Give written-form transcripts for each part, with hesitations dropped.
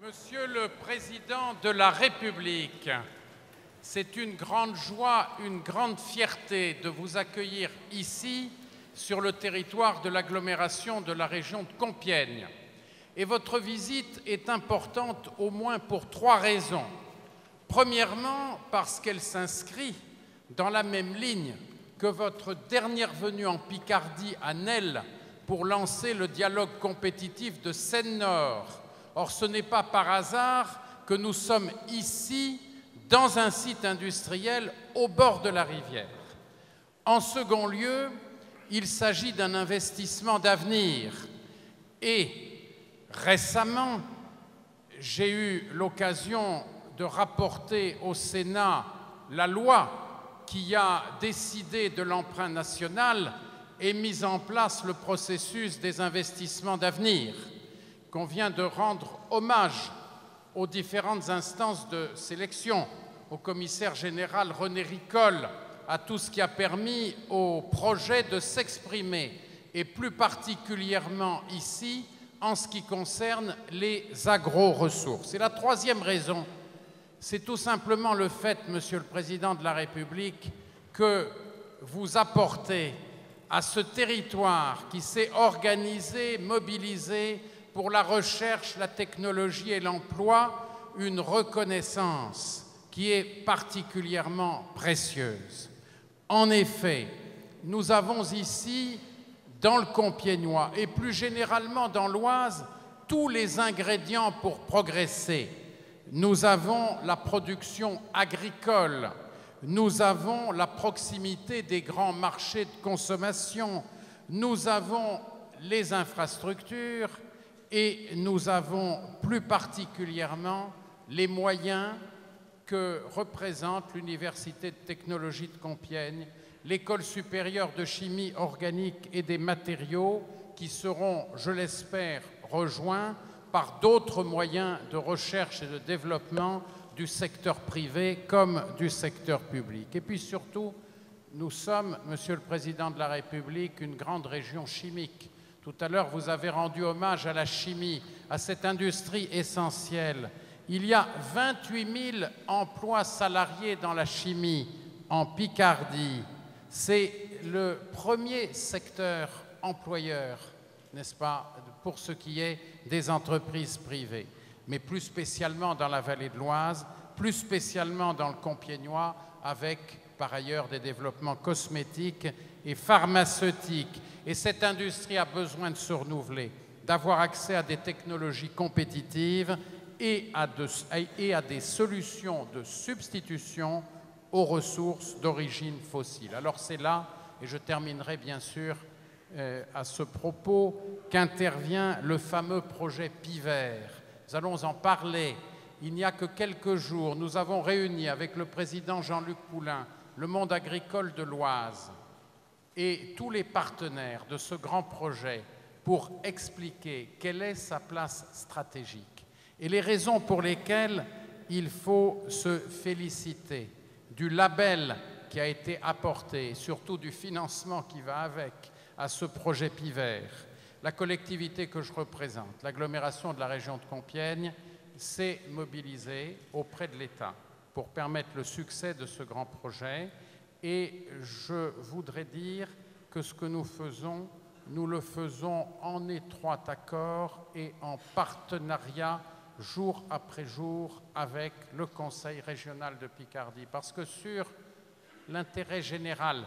Monsieur le Président de la République, c'est une grande joie, une grande fierté de vous accueillir ici, sur le territoire de l'agglomération de la région de Compiègne. Et votre visite est importante au moins pour 3 raisons. Premièrement, parce qu'elle s'inscrit dans la même ligne que votre dernière venue en Picardie à Nesle pour lancer le dialogue compétitif de Seine-Nord. Or, ce n'est pas par hasard que nous sommes ici, dans un site industriel au bord de la rivière. En second lieu, il s'agit d'un investissement d'avenir. Et récemment, j'ai eu l'occasion de rapporter au Sénat la loi qui a décidé de l'emprunt national et mis en place le processus des investissements d'avenir, qu'on vient de rendre hommage aux différentes instances de sélection, au commissaire général René Ricol, à tout ce qui a permis au projet de s'exprimer, et plus particulièrement ici, en ce qui concerne les agro-ressources. Et la troisième raison, c'est tout simplement le fait, Monsieur le Président de la République, que vous apportez à ce territoire qui s'est organisé, mobilisé pour la recherche, la technologie et l'emploi, une reconnaissance qui est particulièrement précieuse. En effet, nous avons ici, dans le Compiègnois et plus généralement dans l'Oise, tous les ingrédients pour progresser. Nous avons la production agricole, nous avons la proximité des grands marchés de consommation, nous avons les infrastructures et nous avons plus particulièrement les moyens que représente l'Université de technologie de Compiègne, l'École supérieure de chimie organique et des matériaux qui seront, je l'espère, rejoints par d'autres moyens de recherche et de développement du secteur privé comme du secteur public. Et puis surtout, nous sommes, Monsieur le Président de la République, une grande région chimique. Tout à l'heure, vous avez rendu hommage à la chimie, à cette industrie essentielle. Il y a 28 000 emplois salariés dans la chimie en Picardie. C'est le premier secteur employeur, n'est-ce pas, pour ce qui est des entreprises privées. Mais plus spécialement dans la vallée de l'Oise, plus spécialement dans le Compiègnois, avec par ailleurs des développements cosmétiques et pharmaceutiques. Et cette industrie a besoin de se renouveler, d'avoir accès à des technologies compétitives et à des solutions de substitution aux ressources d'origine fossile. Alors c'est là, et je terminerai bien sûr à ce propos, qu'intervient le fameux projet PIVER. Nous allons en parler. Il n'y a que quelques jours, nous avons réuni avec le président Jean-Luc Poulin le monde agricole de l'Oise et tous les partenaires de ce grand projet pour expliquer quelle est sa place stratégique et les raisons pour lesquelles il faut se féliciter du label qui a été apporté, et surtout du financement qui va avec à ce projet PIVER. La collectivité que je représente, l'agglomération de la région de Compiègne, s'est mobilisée auprès de l'État pour permettre le succès de ce grand projet. Et je voudrais dire que ce que nous faisons, nous le faisons en étroit accord et en partenariat jour après jour avec le Conseil régional de Picardie. Parce que sur l'intérêt général,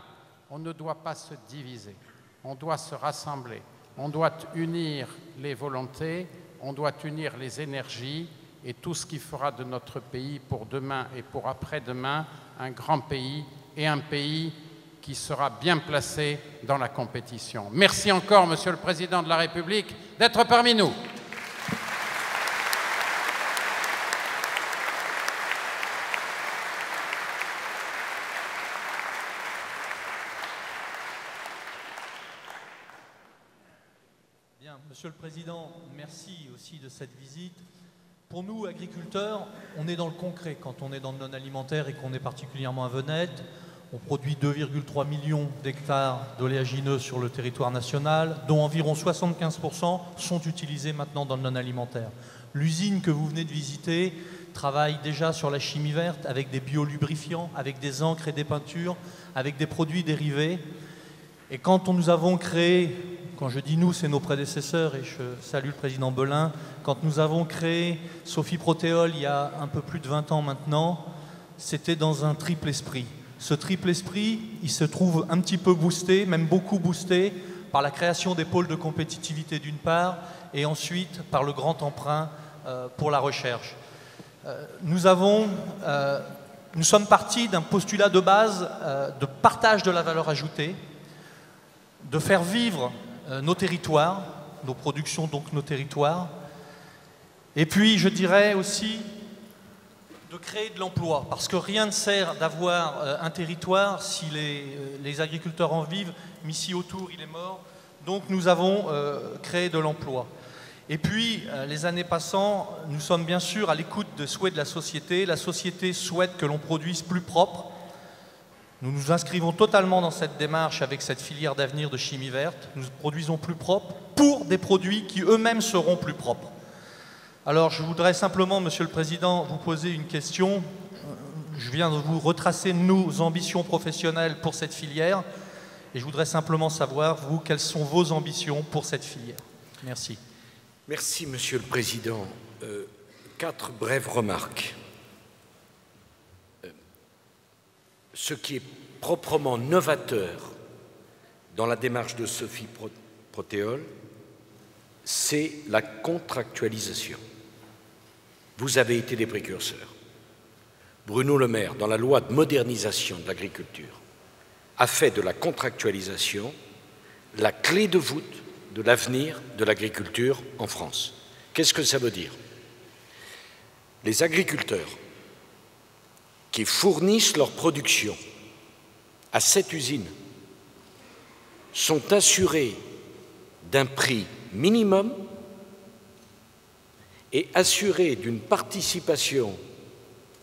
on ne doit pas se diviser, on doit se rassembler, on doit unir les volontés, on doit unir les énergies et tout ce qui fera de notre pays pour demain et pour après-demain un grand pays et un pays qui sera bien placé dans la compétition. Merci encore, Monsieur le Président de la République, d'être parmi nous. Bien, Monsieur le Président, merci aussi de cette visite. Pour nous, agriculteurs, on est dans le concret quand on est dans le non-alimentaire et qu'on est particulièrement à Venette. On produit 2,3 millions d'hectares d'oléagineux sur le territoire national, dont environ 75% sont utilisés maintenant dans le non-alimentaire. L'usine que vous venez de visiter travaille déjà sur la chimie verte avec des biolubrifiants, avec des encres et des peintures, avec des produits dérivés. Et quand nous avons créé, quand je dis nous, c'est nos prédécesseurs, et je salue le président Belin, quand nous avons créé Sophie Protéol il y a un peu plus de 20 ans maintenant, c'était dans un triple esprit. Ce triple esprit, il se trouve un petit peu boosté, même beaucoup boosté, par la création des pôles de compétitivité d'une part, et ensuite par le grand emprunt pour la recherche. Nous sommes partis d'un postulat de base de partage de la valeur ajoutée, de faire vivre nos territoires, nos productions, donc nos territoires, et puis je dirais aussi de créer de l'emploi, parce que rien ne sert d'avoir un territoire si les agriculteurs en vivent, mais si autour il est mort. Donc nous avons créé de l'emploi. Et puis, les années passant, nous sommes bien sûr à l'écoute des souhaits de la société. La société souhaite que l'on produise plus propre. Nous nous inscrivons totalement dans cette démarche avec cette filière d'avenir de chimie verte. Nous produisons plus propre pour des produits qui eux-mêmes seront plus propres. Alors, je voudrais simplement, Monsieur le Président, vous poser une question. Je viens de vous retracer nos ambitions professionnelles pour cette filière. Et je voudrais simplement savoir, vous, quelles sont vos ambitions pour cette filière. Merci. Merci, Monsieur le Président. 4 brèves remarques. Ce qui est proprement novateur dans la démarche de Sophie Protéol, c'est la contractualisation. Vous avez été des précurseurs. Bruno Le Maire, dans la loi de modernisation de l'agriculture, a fait de la contractualisation la clé de voûte de l'avenir de l'agriculture en France. Qu'est-ce que ça veut dire? Les agriculteurs qui fournissent leur production à cette usine sont assurés d'un prix minimum et assurés d'une participation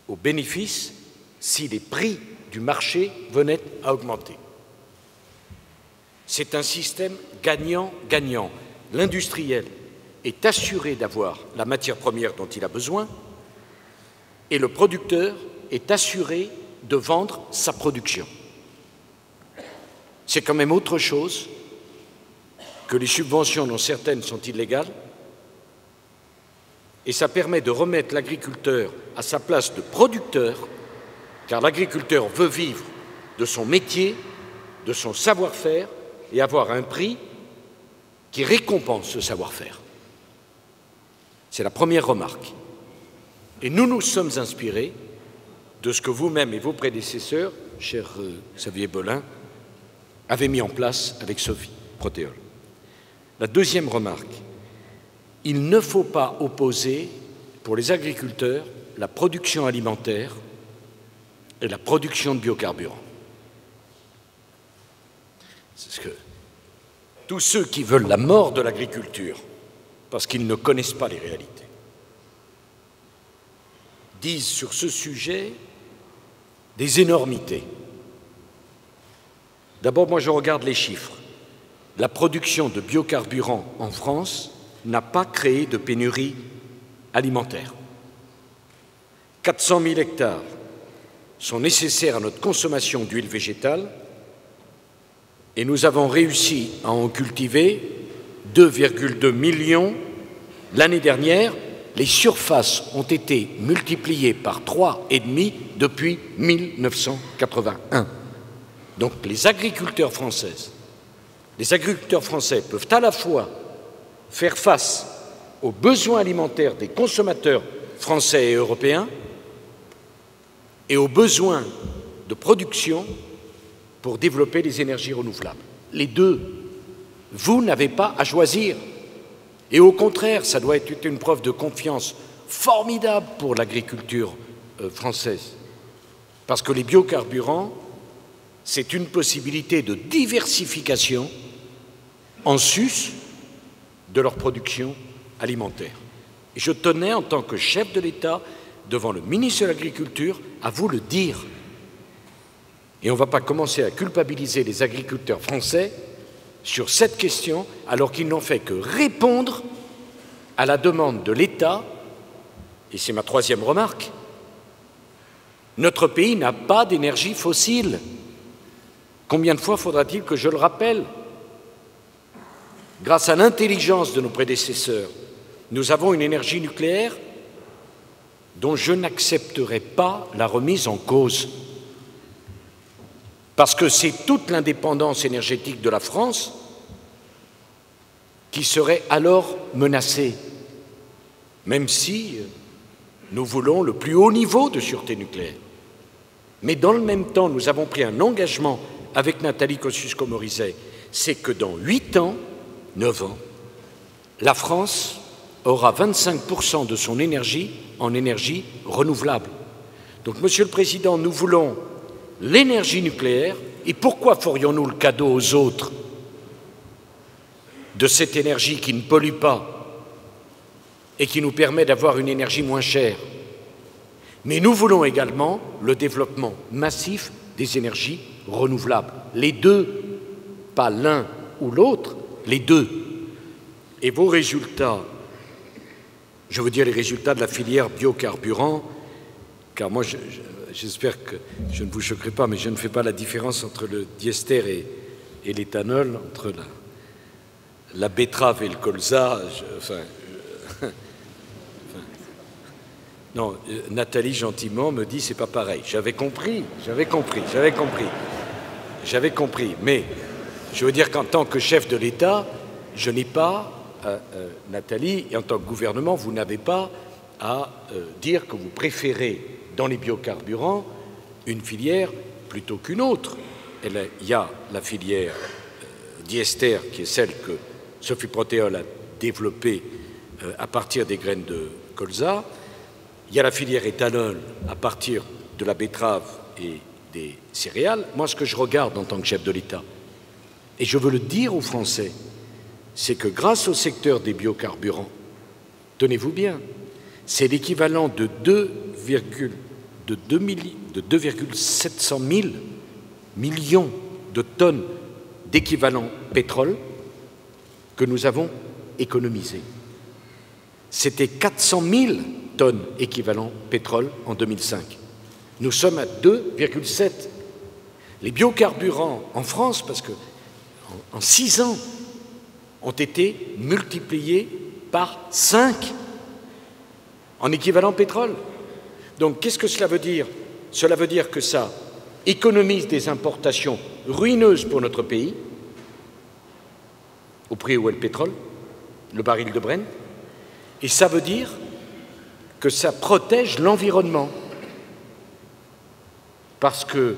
aux bénéfices si les prix du marché venaient à augmenter. C'est un système gagnant-gagnant. L'industriel est assuré d'avoir la matière première dont il a besoin et le producteur est assuré de vendre sa production. C'est quand même autre chose que les subventions dont certaines sont illégales, et ça permet de remettre l'agriculteur à sa place de producteur, car l'agriculteur veut vivre de son métier, de son savoir-faire, et avoir un prix qui récompense ce savoir-faire. C'est la première remarque. Et nous nous sommes inspirés de ce que vous-même et vos prédécesseurs, cher Xavier Belin, avez mis en place avec Sophie Protéol. La deuxième remarque, il ne faut pas opposer pour les agriculteurs la production alimentaire et la production de biocarburants. C'est ce que tous ceux qui veulent la mort de l'agriculture, parce qu'ils ne connaissent pas les réalités, disent sur ce sujet des énormités. D'abord, moi je regarde les chiffres. La production de biocarburants en France n'a pas créé de pénurie alimentaire. 400 000 hectares sont nécessaires à notre consommation d'huile végétale et nous avons réussi à en cultiver 2,2 millions. L'année dernière, les surfaces ont été multipliées par 3,5 depuis 1981. Donc les agriculteurs français peuvent à la fois faire face aux besoins alimentaires des consommateurs français et européens et aux besoins de production pour développer les énergies renouvelables. Les deux, vous n'avez pas à choisir. Et au contraire, ça doit être une preuve de confiance formidable pour l'agriculture française. Parce que les biocarburants, c'est une possibilité de diversification en sus de leur production alimentaire. Et je tenais, en tant que chef de l'État, devant le ministre de l'Agriculture, à vous le dire. Et on ne va pas commencer à culpabiliser les agriculteurs français sur cette question, alors qu'ils n'ont fait que répondre à la demande de l'État et c'est ma troisième remarque, notre pays n'a pas d'énergie fossile. Combien de fois faudra-t-il que je le rappelle? Grâce à l'intelligence de nos prédécesseurs, nous avons une énergie nucléaire dont je n'accepterai pas la remise en cause. Parce que c'est toute l'indépendance énergétique de la France qui serait alors menacée, même si nous voulons le plus haut niveau de sûreté nucléaire. Mais dans le même temps, nous avons pris un engagement avec Nathalie Kosciusko-Morizet, c'est que dans 8 ans, 9 ans, la France aura 25% de son énergie en énergie renouvelable. Donc, Monsieur le Président, nous voulons l'énergie nucléaire, et pourquoi ferions-nous le cadeau aux autres de cette énergie qui ne pollue pas et qui nous permet d'avoir une énergie moins chère? Mais nous voulons également le développement massif des énergies renouvelables. Les deux, pas l'un ou l'autre, les deux. Et vos résultats, je veux dire les résultats de la filière biocarburant, car moi, j'espère que je ne vous choquerai pas, mais je ne fais pas la différence entre le diester et l'éthanol, entre la betterave et le colza. Non, Nathalie, gentiment, me dit c'est pas pareil. J'avais compris. Mais je veux dire qu'en tant que chef de l'État, je n'ai pas, Nathalie, et en tant que gouvernement, vous n'avez pas à dire que vous préférez dans les biocarburants une filière plutôt qu'une autre. Il y a la filière diester, qui est celle que Sophie Protéol a développée à partir des graines de colza. Il y a la filière éthanol à partir de la betterave et des céréales. Moi, ce que je regarde en tant que chef de l'État, et je veux le dire aux Français, c'est que grâce au secteur des biocarburants, tenez-vous bien, c'est l'équivalent de 2,700 millions de tonnes d'équivalent pétrole que nous avons économisé. C'était 400 000 tonnes équivalent pétrole en 2005. Nous sommes à 2,7. Les biocarburants en France, parce que en 6 ans, ont été multipliés par 5 en équivalent pétrole. Donc, qu'est-ce que cela veut dire? Cela veut dire que ça économise des importations ruineuses pour notre pays, au prix où est le pétrole, le baril de Brent, et ça veut dire que ça protège l'environnement, parce que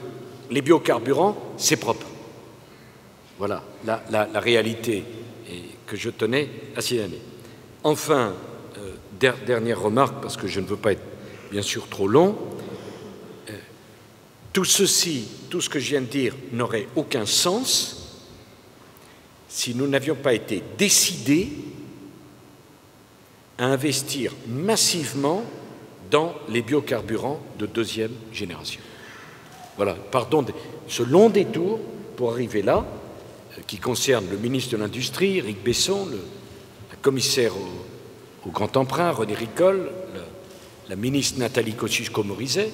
les biocarburants, c'est propre. Voilà la réalité que je tenais à signaler. Enfin, dernière remarque, parce que je ne veux pas être bien sûr trop long, tout ce que je viens de dire n'aurait aucun sens si nous n'avions pas été décidés à investir massivement dans les biocarburants de 2e génération. Voilà, pardon de ce long détour pour arriver là, qui concerne le ministre de l'Industrie, Éric Besson, la commissaire au grand emprunt, René Ricol, la ministre Nathalie Kosciusko-Morizet.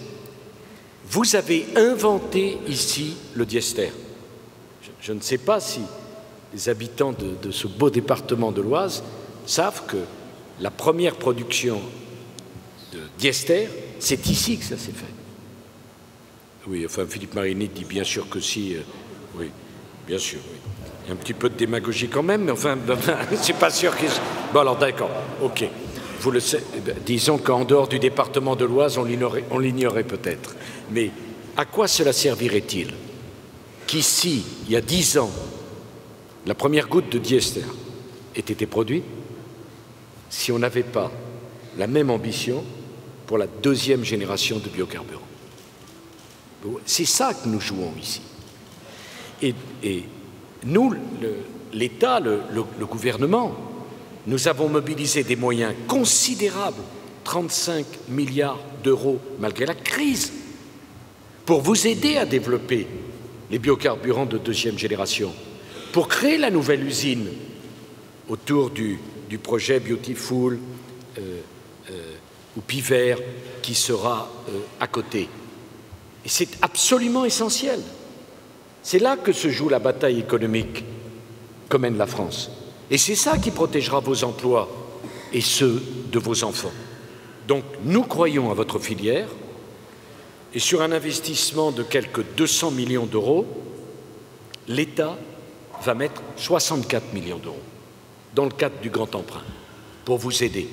Vous avez inventé ici le diester. Je ne sais pas si les habitants de ce beau département de l'Oise savent que la première production de diester, c'est ici que ça s'est fait. Oui, enfin, Philippe Marini dit bien sûr que si, oui, bien sûr, oui. Il y a un petit peu de démagogie quand même, mais enfin, c'est pas sûr qu'ils... Bon, alors d'accord, ok. Vous le savez, disons qu'en dehors du département de l'Oise, on l'ignorait peut-être. Mais à quoi cela servirait-il qu'ici, il y a 10 ans, la première goutte de diester ait été produite si on n'avait pas la même ambition pour la 2e génération de biocarburants? C'est ça que nous jouons ici. Et nous, l'État, le gouvernement, nous avons mobilisé des moyens considérables, 35 milliards d'euros malgré la crise, pour vous aider à développer les biocarburants de 2e génération, pour créer la nouvelle usine autour du projet Beautiful ou Pivert qui sera à côté. Et c'est absolument essentiel. C'est là que se joue la bataille économique que mène la France. Et c'est ça qui protégera vos emplois et ceux de vos enfants. Donc nous croyons à votre filière et sur un investissement de quelques 200 millions d'euros, l'État va mettre 64 millions d'euros dans le cadre du grand emprunt pour vous aider.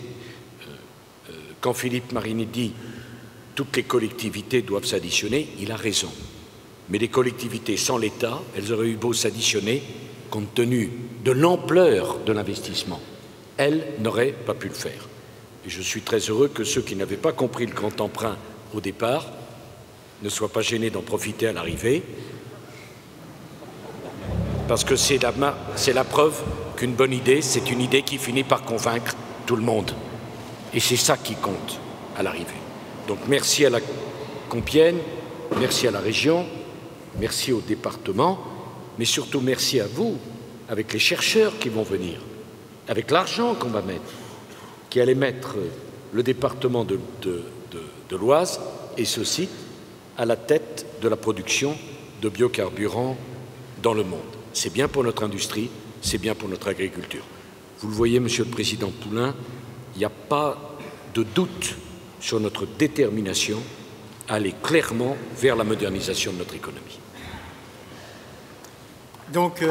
Quand Philippe Marini dit « toutes les collectivités doivent s'additionner », il a raison. Mais les collectivités sans l'État, elles auraient eu beau s'additionner, compte tenu de l'ampleur de l'investissement, elles n'auraient pas pu le faire. Et je suis très heureux que ceux qui n'avaient pas compris le grand emprunt au départ ne soient pas gênés d'en profiter à l'arrivée, parce que c'est la preuve qu'une bonne idée, c'est une idée qui finit par convaincre tout le monde. Et c'est ça qui compte à l'arrivée. Donc merci à la Compiègne, merci à la région, merci au département, mais surtout merci à vous, avec les chercheurs qui vont venir, avec l'argent qu'on va mettre, qui allait mettre le département de l'Oise et ce site à la tête de la production de biocarburants dans le monde. C'est bien pour notre industrie, c'est bien pour notre agriculture. Vous le voyez, Monsieur le Président Poulain, il n'y a pas de doute sur notre détermination à aller clairement vers la modernisation de notre économie. Donc,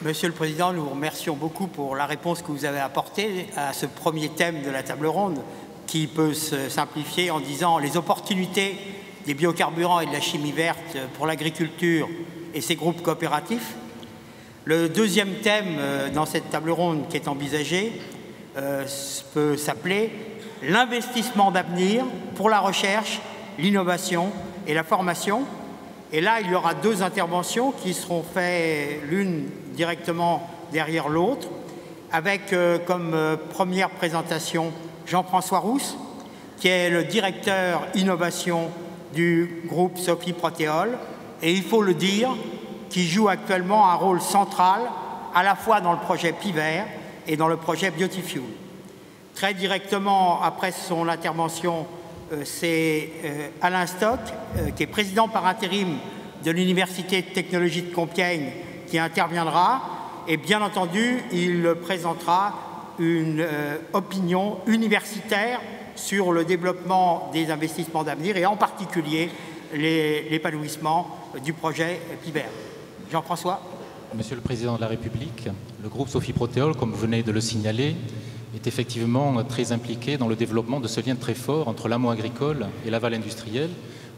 Monsieur le Président, nous vous remercions beaucoup pour la réponse que vous avez apportée à ce premier thème de la table ronde qui peut se simplifier en disant les opportunités des biocarburants et de la chimie verte pour l'agriculture et ses groupes coopératifs. Le deuxième thème dans cette table ronde qui est envisagée peut s'appeler l'investissement d'avenir pour la recherche, l'innovation et la formation. Et là, il y aura deux interventions qui seront faites l'une directement derrière l'autre, avec comme première présentation Jean-François Rousse, qui est le directeur innovation du groupe Sophie Protéol, et il faut le dire, qui joue actuellement un rôle central à la fois dans le projet Pivert et dans le projet Biotifuel. Très directement après son intervention, c'est Alain Stock, qui est président par intérim de l'Université de technologie de Compiègne, qui interviendra. Et bien entendu, il présentera une opinion universitaire sur le développement des investissements d'avenir et en particulier l'épanouissement du projet Pivert. Jean-François. Monsieur le Président de la République, le groupe Sophie Protéol, comme vous venez de le signaler, est effectivement très impliqué dans le développement de ce lien très fort entre l'amont agricole et l'aval industriel,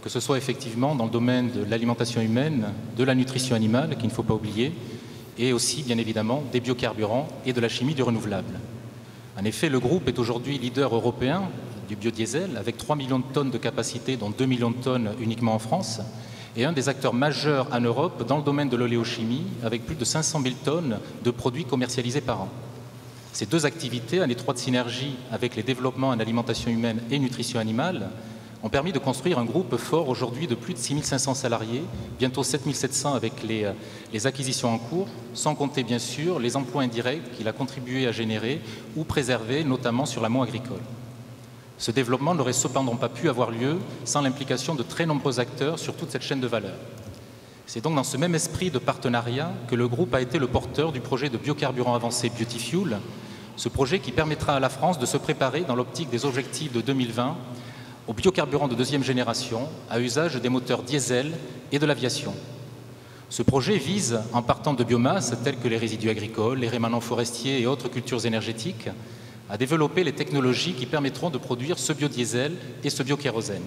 que ce soit effectivement dans le domaine de l'alimentation humaine, de la nutrition animale, qu'il ne faut pas oublier, et aussi, bien évidemment, des biocarburants et de la chimie du renouvelable. En effet, le groupe est aujourd'hui leader européen du biodiesel, avec 3 millions de tonnes de capacité, dont 2 millions de tonnes uniquement en France, et un des acteurs majeurs en Europe dans le domaine de l'oléochimie, avec plus de 500 000 tonnes de produits commercialisés par an. Ces deux activités, en étroite synergie avec les développements en alimentation humaine et nutrition animale, ont permis de construire un groupe fort aujourd'hui de plus de 6 500 salariés, bientôt 7 700 avec les acquisitions en cours, sans compter bien sûr les emplois indirects qu'il a contribué à générer ou préserver, notamment sur l'amont agricole. Ce développement n'aurait cependant pas pu avoir lieu sans l'implication de très nombreux acteurs sur toute cette chaîne de valeur. C'est donc dans ce même esprit de partenariat que le groupe a été le porteur du projet de biocarburant avancé Biotifuel, ce projet qui permettra à la France de se préparer dans l'optique des objectifs de 2020 aux biocarburants de deuxième génération à usage des moteurs diesel et de l'aviation. Ce projet vise, en partant de biomasse telles que les résidus agricoles, les rémanents forestiers et autres cultures énergétiques, à développer les technologies qui permettront de produire ce biodiesel et ce biokérosène.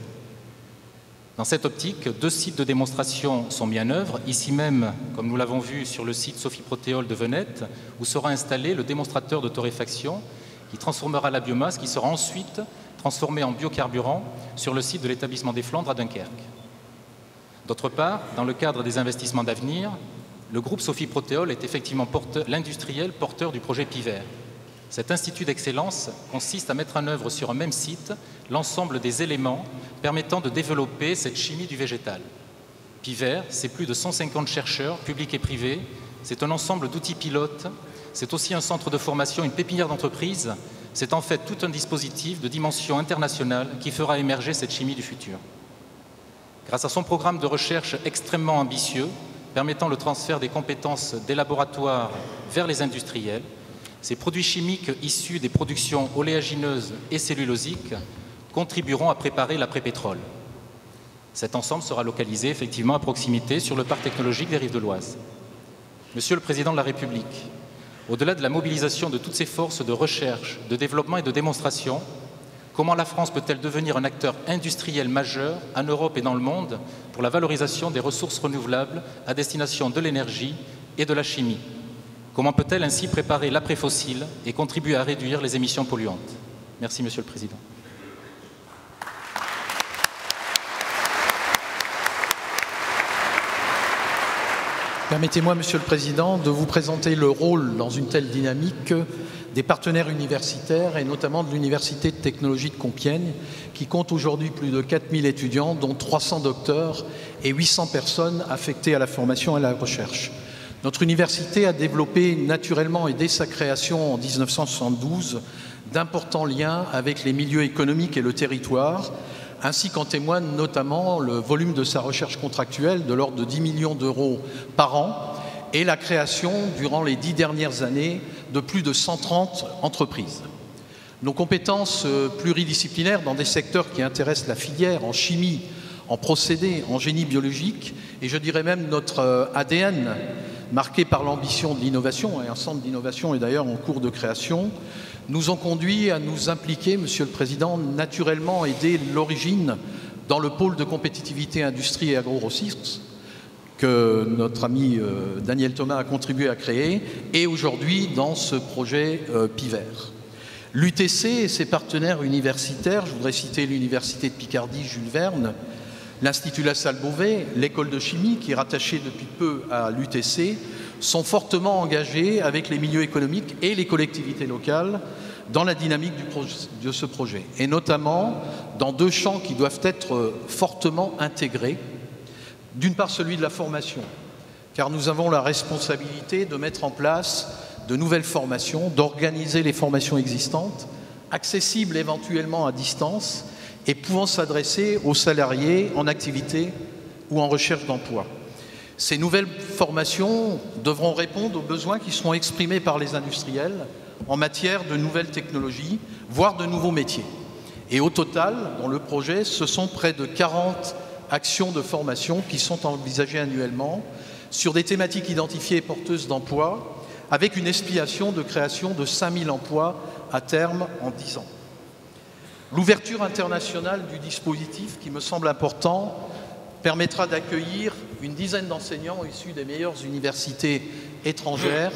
Dans cette optique, 2 sites de démonstration sont mis en œuvre, ici même, comme nous l'avons vu sur le site Sophie Protéol de Venette, où sera installé le démonstrateur de torréfaction qui transformera la biomasse, qui sera ensuite transformée en biocarburant sur le site de l'établissement des Flandres à Dunkerque. D'autre part, dans le cadre des investissements d'avenir, le groupe Sophie Protéol est effectivement l'industriel porteur du projet Pivert. Cet institut d'excellence consiste à mettre en œuvre sur un même site l'ensemble des éléments permettant de développer cette chimie du végétal. Piver, c'est plus de 150 chercheurs, publics et privés. C'est un ensemble d'outils pilotes. C'est aussi un centre de formation, une pépinière d'entreprise. C'est en fait tout un dispositif de dimension internationale qui fera émerger cette chimie du futur. Grâce à son programme de recherche extrêmement ambitieux, permettant le transfert des compétences des laboratoires vers les industriels, ces produits chimiques issus des productions oléagineuses et cellulosiques contribueront à préparer l'après-pétrole. Cet ensemble sera localisé effectivement à proximité sur le parc technologique des Rives de l'Oise. Monsieur le Président de la République, au-delà de la mobilisation de toutes ces forces de recherche, de développement et de démonstration, comment la France peut-elle devenir un acteur industriel majeur en Europe et dans le monde pour la valorisation des ressources renouvelables à destination de l'énergie et de la chimie? Comment peut-elle ainsi préparer l'après-fossile et contribuer à réduire les émissions polluantes? Merci, Monsieur le Président. Permettez-moi, Monsieur le Président, de vous présenter le rôle dans une telle dynamique des partenaires universitaires et notamment de l'Université de technologie de Compiègne qui compte aujourd'hui plus de 4000 étudiants, dont 300 docteurs et 800 personnes affectées à la formation et à la recherche. Notre université a développé naturellement et dès sa création en 1972 d'importants liens avec les milieux économiques et le territoire, ainsi qu'en témoigne notamment le volume de sa recherche contractuelle de l'ordre de 10 millions d'euros par an et la création, durant les 10 dernières années, de plus de 130 entreprises. Nos compétences pluridisciplinaires dans des secteurs qui intéressent la filière, en chimie, en procédés, en génie biologique, et je dirais même notre ADN, marqué par l'ambition de l'innovation, et un centre d'innovation est d'ailleurs en cours de création, nous ont conduit à nous impliquer, Monsieur le Président, naturellement et dès l'origine dans le pôle de compétitivité industrie et agro-ressources que notre ami Daniel Thomas a contribué à créer et aujourd'hui dans ce projet Piver. L'UTC et ses partenaires universitaires, je voudrais citer l'Université de Picardie Jules Verne, l'Institut La Salle Beauvais, l'école de chimie qui est rattachée depuis peu à l'UTC, sont fortement engagés avec les milieux économiques et les collectivités locales dans la dynamique de ce projet, et notamment dans deux champs qui doivent être fortement intégrés. D'une part, celui de la formation, car nous avons la responsabilité de mettre en place de nouvelles formations, d'organiser les formations existantes, accessibles éventuellement à distance et pouvant s'adresser aux salariés en activité ou en recherche d'emploi. Ces nouvelles formations devront répondre aux besoins qui seront exprimés par les industriels en matière de nouvelles technologies, voire de nouveaux métiers. Et au total, dans le projet, ce sont près de 40 actions de formation qui sont envisagées annuellement sur des thématiques identifiées et porteuses d'emplois, avec une aspiration de création de 5000 emplois à terme en 10 ans. L'ouverture internationale du dispositif, qui me semble important, permettra d'accueillir une dizaine d'enseignants issus des meilleures universités étrangères,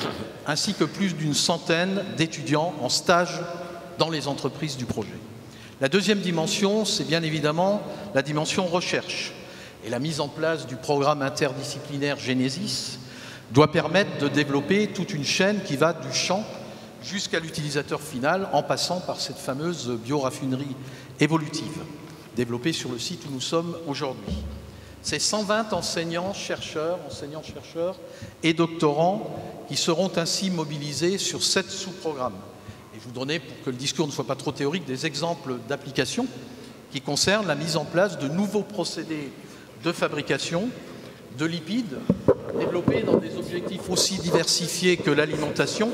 ainsi que plus d'une centaine d'étudiants en stage dans les entreprises du projet. La deuxième dimension, c'est bien évidemment la dimension recherche. Et la mise en place du programme interdisciplinaire Genesis doit permettre de développer toute une chaîne qui va du champ jusqu'à l'utilisateur final, en passant par cette fameuse bioraffinerie évolutive, développée sur le site où nous sommes aujourd'hui. C'est 120 enseignants-chercheurs et doctorants qui seront ainsi mobilisés sur 7 sous-programmes. Et je vous donner, pour que le discours ne soit pas trop théorique, des exemples d'applications qui concernent la mise en place de nouveaux procédés de fabrication de lipides développés dans des objectifs aussi diversifiés que l'alimentation,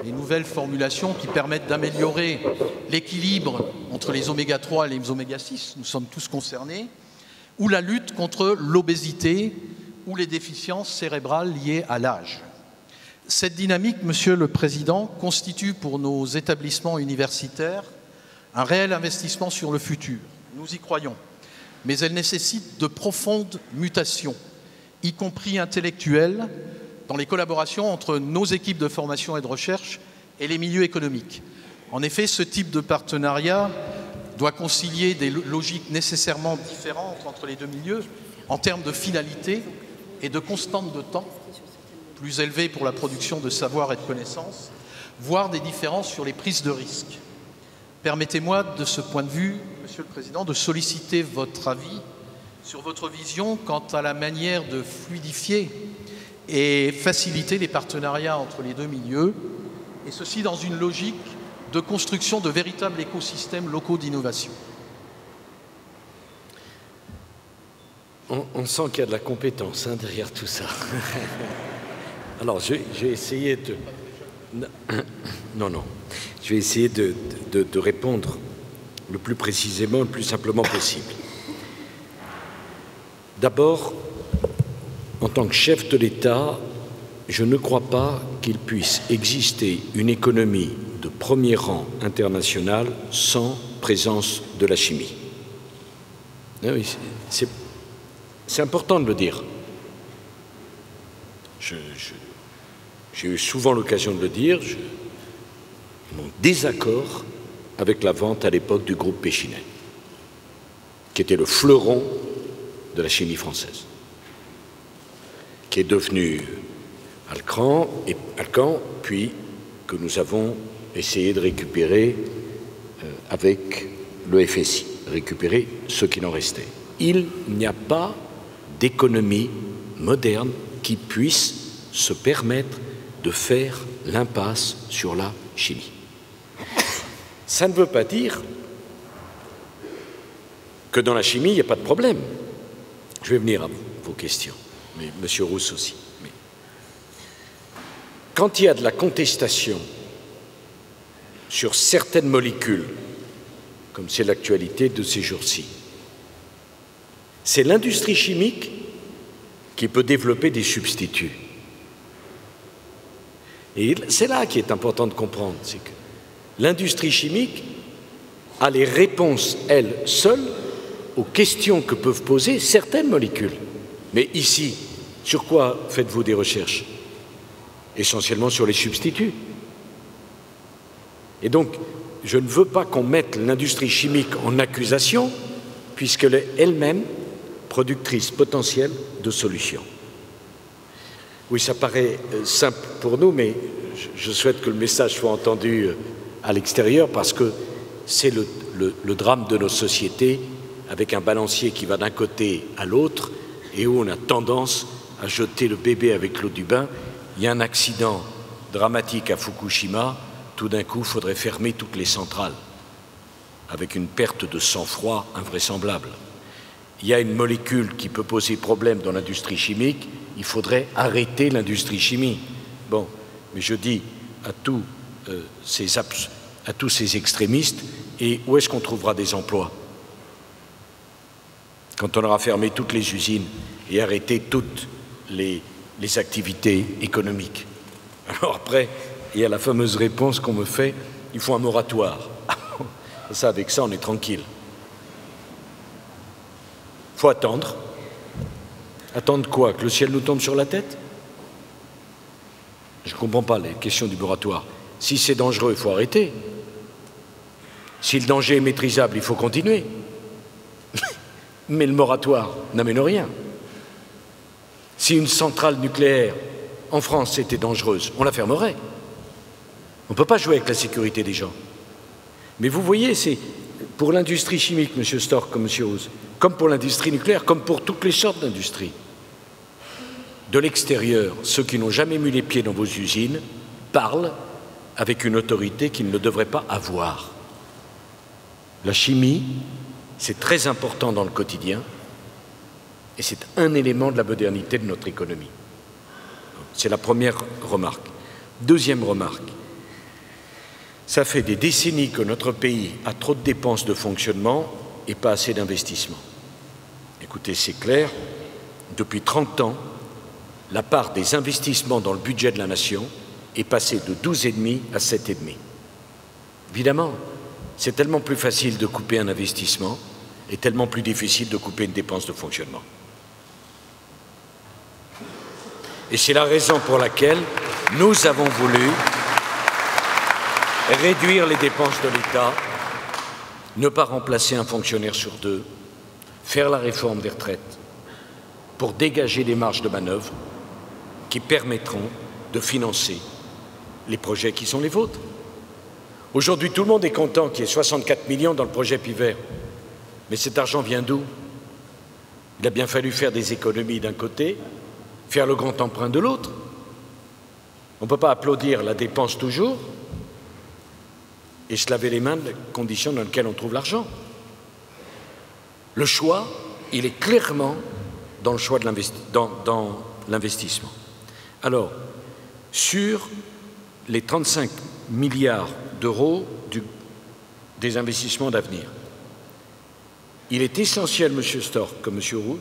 les nouvelles formulations qui permettent d'améliorer l'équilibre entre les oméga 3 et les oméga 6, nous sommes tous concernés, ou la lutte contre l'obésité ou les déficiences cérébrales liées à l'âge. Cette dynamique, Monsieur le Président, constitue pour nos établissements universitaires un réel investissement sur le futur. Nous y croyons, mais elle nécessite de profondes mutations, y compris intellectuelles, dans les collaborations entre nos équipes de formation et de recherche et les milieux économiques. En effet, ce type de partenariat doit concilier des logiques nécessairement différentes entre les deux milieux en termes de finalité et de constante de temps, plus élevées pour la production de savoir et de connaissances, voire des différences sur les prises de risques. Permettez-moi, de ce point de vue, Monsieur le Président, de solliciter votre avis sur votre vision quant à la manière de fluidifier et faciliter les partenariats entre les deux milieux, et ceci dans une logique de construction de véritables écosystèmes locaux d'innovation. On sent qu'il y a de la compétence derrière tout ça. Alors, je vais essayer de... Non. Je vais essayer de répondre le plus précisément, le plus simplement possible. D'abord, en tant que chef de l'État, je ne crois pas qu'il puisse exister une économie de premier rang international sans présence de la chimie. Oui, c'est important de le dire. J'ai eu souvent l'occasion de le dire, mon désaccord avec la vente à l'époque du groupe Péchinet, qui était le fleuron de la chimie française, qui est devenu Alcan, puis que nous avons essayé de récupérer avec le FSI, récupérer ce qu'il en restait. Il n'y a pas d'économie moderne qui puisse se permettre de faire l'impasse sur la chimie. Ça ne veut pas dire que dans la chimie, il n'y a pas de problème. Je vais venir à vos questions, mais M. Rousse aussi. Mais quand il y a de la contestation sur certaines molécules, comme c'est l'actualité de ces jours-ci, c'est l'industrie chimique qui peut développer des substituts. Et c'est là qui est important de comprendre, c'est que l'industrie chimique a les réponses, elle seule, aux questions que peuvent poser certaines molécules. Mais ici, sur quoi faites-vous des recherches? Essentiellement sur les substituts. Et donc, je ne veux pas qu'on mette l'industrie chimique en accusation, puisqu'elle est elle-même productrice potentielle de solutions. Oui, ça paraît simple pour nous, mais je souhaite que le message soit entendu à l'extérieur, parce que c'est le drame de nos sociétés, avec un balancier qui va d'un côté à l'autre, et où on a tendance à jeter le bébé avec l'eau du bain. Il y a un accident dramatique à Fukushima, tout d'un coup, il faudrait fermer toutes les centrales, avec une perte de sang-froid invraisemblable. Il y a une molécule qui peut poser problème dans l'industrie chimique, il faudrait arrêter l'industrie chimique. Bon, mais je dis à tous ces extrémistes, et où est-ce qu'on trouvera des emplois quand on aura fermé toutes les usines et arrêté toutes les activités économiques? Alors après, il y a la fameuse réponse qu'on me fait, il faut un moratoire. Ça, avec ça, on est tranquille. Il faut attendre. Attendre quoi? Que le ciel nous tombe sur la tête? Je ne comprends pas les questions du moratoire. Si c'est dangereux, il faut arrêter. Si le danger est maîtrisable, il faut continuer. Mais le moratoire n'amène rien. Si une centrale nucléaire en France était dangereuse, on la fermerait. On ne peut pas jouer avec la sécurité des gens. Mais vous voyez, c'est pour l'industrie chimique, M. Stork, comme M. Rousse, comme pour l'industrie nucléaire, comme pour toutes les sortes d'industries. De l'extérieur, ceux qui n'ont jamais mis les pieds dans vos usines parlent avec une autorité qu'ils ne devraient pas avoir. La chimie, c'est très important dans le quotidien et c'est un élément de la modernité de notre économie. C'est la première remarque. Deuxième remarque, ça fait des décennies que notre pays a trop de dépenses de fonctionnement et pas assez d'investissement. Écoutez, c'est clair, depuis 30 ans, la part des investissements dans le budget de la nation est passée de 12,5 à 7,5. Évidemment, c'est tellement plus facile de couper un investissement et tellement plus difficile de couper une dépense de fonctionnement. Et c'est la raison pour laquelle nous avons voulu réduire les dépenses de l'État, ne pas remplacer un fonctionnaire sur deux, faire la réforme des retraites pour dégager des marges de manœuvre qui permettront de financer les projets qui sont les vôtres. Aujourd'hui, tout le monde est content qu'il y ait 64 millions dans le projet Pivert. Mais cet argent vient d'où? Il a bien fallu faire des économies d'un côté, faire le grand emprunt de l'autre. On ne peut pas applaudir la dépense toujours et se laver les mains des conditions dans lesquelles on trouve l'argent. Le choix, il est clairement dans le choix de l'investissement. Alors, sur les 35 milliards d'euros des investissements d'avenir, il est essentiel, M. Stork comme M. Roos,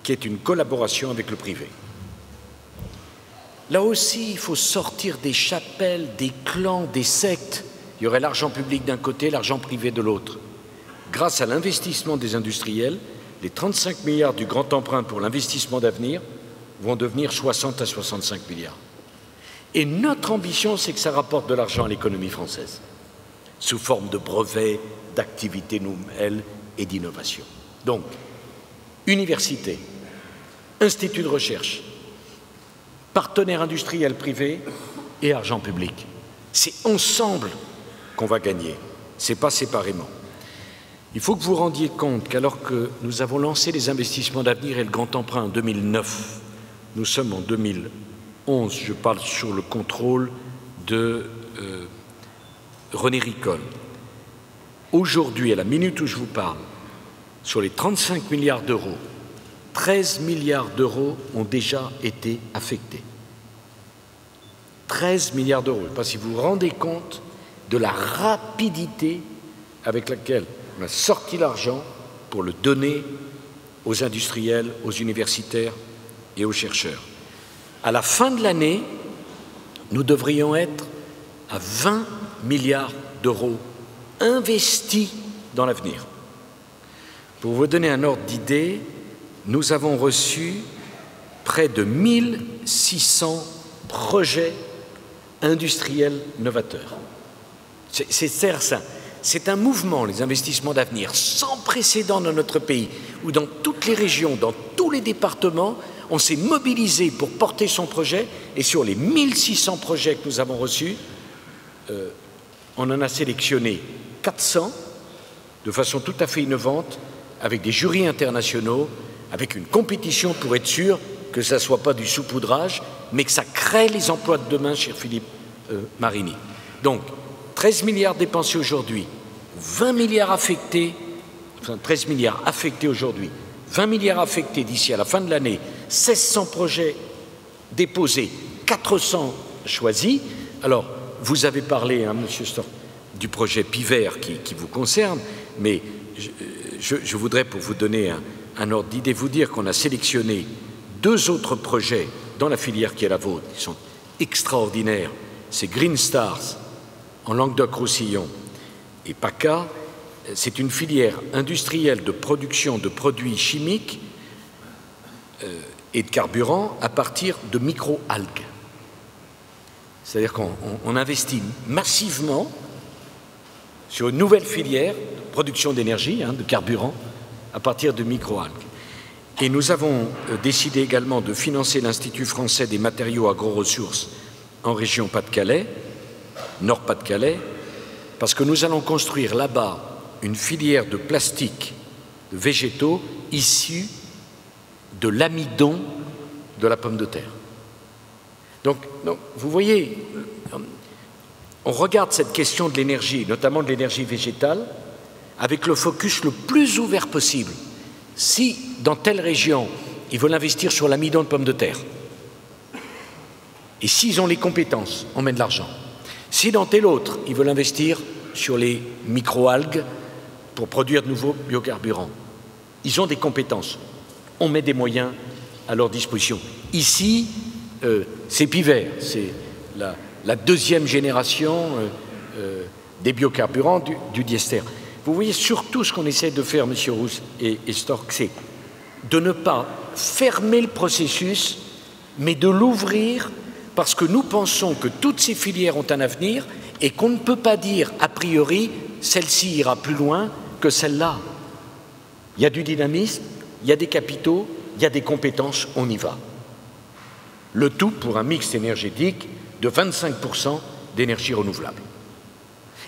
qu'il y ait une collaboration avec le privé. Là aussi, il faut sortir des chapelles, des clans, des sectes. Il y aurait l'argent public d'un côté, l'argent privé de l'autre. Grâce à l'investissement des industriels, les 35 milliards du grand emprunt pour l'investissement d'avenir vont devenir 60 à 65 milliards. Et notre ambition, c'est que ça rapporte de l'argent à l'économie française, sous forme de brevets, d'activités nouvelles et d'innovation. Donc, université, instituts de recherche, partenaires industriels privés et argent public. C'est ensemble qu'on va gagner, ce n'est pas séparément. Il faut que vous rendiez compte qu'alors que nous avons lancé les investissements d'avenir et le grand emprunt en 2009, nous sommes en 2011, je parle sur le contrôle de René Ricol. Aujourd'hui, à la minute où je vous parle, sur les 35 milliards d'euros, 13 milliards d'euros ont déjà été affectés. 13 milliards d'euros. Je ne sais pas si vous vous rendez compte de la rapidité avec laquelle on a sorti l'argent pour le donner aux industriels, aux universitaires et aux chercheurs. À la fin de l'année, nous devrions être à 20 milliards d'euros investis dans l'avenir. Pour vous donner un ordre d'idée, nous avons reçu près de 1600 projets industriels novateurs. C'est un mouvement, les investissements d'avenir, sans précédent dans notre pays, où dans toutes les régions, dans tous les départements, on s'est mobilisé pour porter son projet, et sur les 1600 projets que nous avons reçus, on en a sélectionné 400 de façon tout à fait innovante, avec des jurys internationaux, avec une compétition pour être sûr que ça ne soit pas du saupoudrage, mais que ça crée les emplois de demain, cher Philippe Marini. Donc, 13 milliards dépensés aujourd'hui, 20 milliards affectés, enfin 13 milliards affectés aujourd'hui, 20 milliards affectés d'ici à la fin de l'année, 1600 projets déposés, 400 choisis. Alors, vous avez parlé, hein, Monsieur Stork, du projet Pivert qui vous concerne, mais je voudrais, pour vous donner un ordre d'idée, vous dire qu'on a sélectionné 2 autres projets dans la filière qui est la vôtre, qui sont extraordinaires. C'est Green Stars, en Languedoc-Roussillon, et PACA. C'est une filière industrielle de production de produits chimiques et de carburants à partir de micro-algues. C'est-à-dire qu'on investit massivement sur une nouvelle filière de production d'énergie, de carburant, à partir de micro-algues. Et nous avons décidé également de financer l'Institut français des matériaux agro-ressources en région Pas-de-Calais, Nord-Pas-de-Calais, parce que nous allons construire là-bas une filière de plastique de végétaux issus de l'amidon de la pomme de terre. Donc, vous voyez, on regarde cette question de l'énergie, notamment de l'énergie végétale, avec le focus le plus ouvert possible. Si, dans telle région, ils veulent investir sur l'amidon de pomme de terre, et s'ils ont les compétences, on met de l'argent. Si, dans telle autre, ils veulent investir sur les micro-algues pour produire de nouveaux biocarburants, ils ont des compétences, on met des moyens à leur disposition. Ici, c'est Pivert, c'est la deuxième génération des biocarburants du diester. Vous voyez, surtout ce qu'on essaie de faire, M. Roos et Stork, c'est de ne pas fermer le processus, mais de l'ouvrir, parce que nous pensons que toutes ces filières ont un avenir et qu'on ne peut pas dire, a priori, celle-ci ira plus loin que celle-là. Il y a du dynamisme, il y a des capitaux, il y a des compétences, on y va. Le tout pour un mix énergétique de 25% d'énergie renouvelable.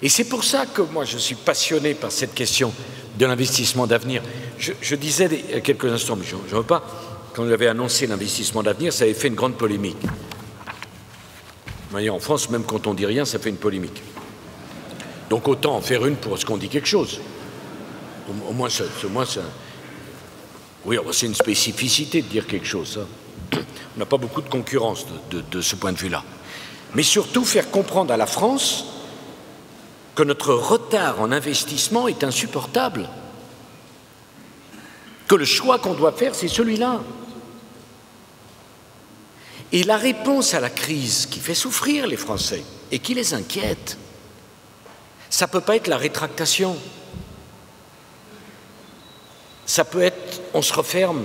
Et c'est pour ça que moi je suis passionné par cette question de l'investissement d'avenir. Je disais il y a quelques instants, mais je ne veux pas, quand j'avais annoncé l'investissement d'avenir, ça avait fait une grande polémique. Vous voyez, en France, même quand on dit rien, ça fait une polémique. Donc autant en faire une pour ce qu'on dit quelque chose. Au moins, oui, c'est une spécificité de dire quelque chose. Ça. On n'a pas beaucoup de concurrence de ce point de vue-là. Mais surtout faire comprendre à la France que notre retard en investissement est insupportable. Que le choix qu'on doit faire, c'est celui-là. Et la réponse à la crise qui fait souffrir les Français et qui les inquiète, ça ne peut pas être la rétractation. Ça peut être, on se referme,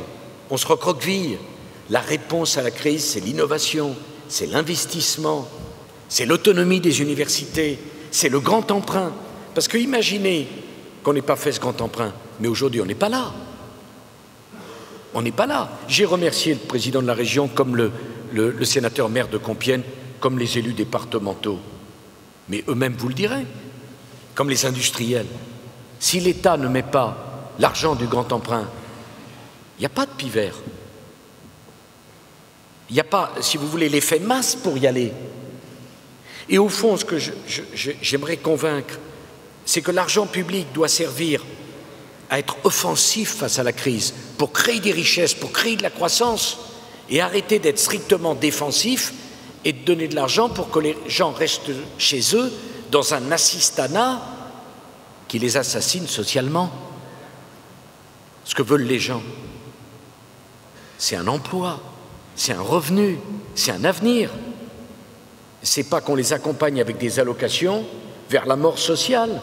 on se recroqueville. La réponse à la crise, c'est l'innovation, c'est l'investissement, c'est l'autonomie des universités, c'est le grand emprunt. Parce que imaginez qu'on n'ait pas fait ce grand emprunt, mais aujourd'hui on n'est pas là. On n'est pas là. J'ai remercié le président de la région, comme le sénateur maire de Compiègne, comme les élus départementaux. Mais eux-mêmes vous le diraient, comme les industriels. Si l'État ne met pas l'argent du grand emprunt, il n'y a pas de pivert. Il n'y a pas, si vous voulez, l'effet masse pour y aller. Et au fond, ce que j'aimerais convaincre, c'est que l'argent public doit servir à être offensif face à la crise, pour créer des richesses, pour créer de la croissance, et arrêter d'être strictement défensif et de donner de l'argent pour que les gens restent chez eux dans un assistanat qui les assassine socialement. Ce que veulent les gens, c'est un emploi, c'est un revenu, c'est un avenir. C'est pas qu'on les accompagne avec des allocations vers la mort sociale.